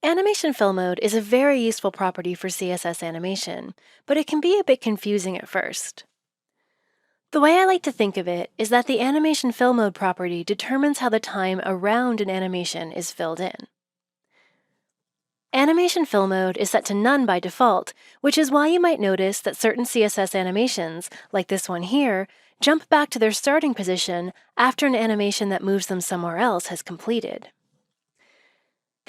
Animation fill mode is a very useful property for CSS animation, but it can be a bit confusing at first. The way I like to think of it is that the animation fill mode property determines how the time around an animation is filled in. Animation fill mode is set to none by default, which is why you might notice that certain CSS animations, like this one here, jump back to their starting position after an animation that moves them somewhere else has completed.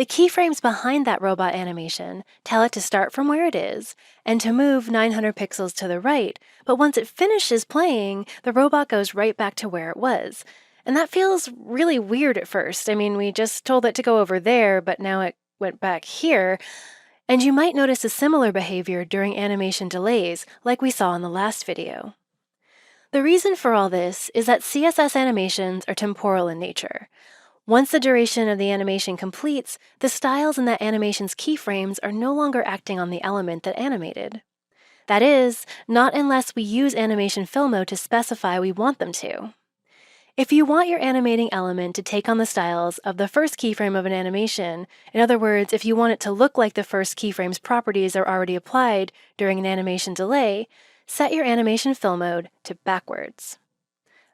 The keyframes behind that robot animation tell it to start from where it is and to move 900 pixels to the right, but once it finishes playing, the robot goes right back to where it was. And that feels really weird at first. I mean, we just told it to go over there, but now it went back here. And you might notice a similar behavior during animation delays, like we saw in the last video. The reason for all this is that CSS animations are temporal in nature. Once the duration of the animation completes, the styles in that animation's keyframes are no longer acting on the element that animated. That is, not unless we use animation fill mode to specify we want them to. If you want your animating element to take on the styles of the first keyframe of an animation, in other words, if you want it to look like the first keyframe's properties are already applied during an animation delay, set your animation fill mode to backwards.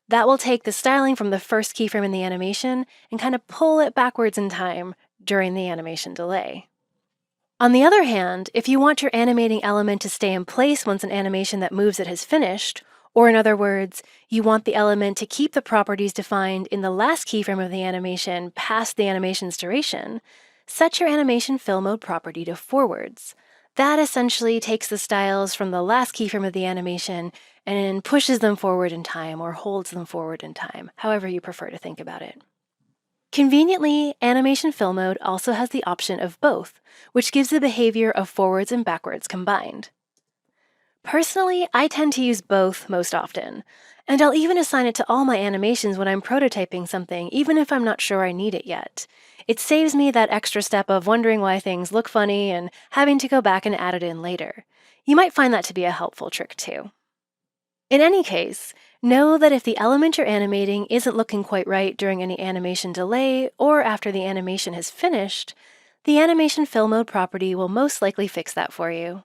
That will take the styling from the first keyframe in the animation and kind of pull it backwards in time during the animation delay. On the other hand, if you want your animating element to stay in place once an animation that moves it has finished, or in other words, you want the element to keep the properties defined in the last keyframe of the animation past the animation's duration, set your animation fill mode property to forwards. That essentially takes the styles from the last keyframe of the animation and pushes them forward in time or holds them forward in time, however you prefer to think about it. Conveniently, animation fill mode also has the option of both, which gives the behavior of forwards and backwards combined. Personally, I tend to use both most often, and I'll even assign it to all my animations when I'm prototyping something, even if I'm not sure I need it yet. It saves me that extra step of wondering why things look funny and having to go back and add it in later. You might find that to be a helpful trick too. In any case, know that if the element you're animating isn't looking quite right during any animation delay or after the animation has finished, the animation fill mode property will most likely fix that for you.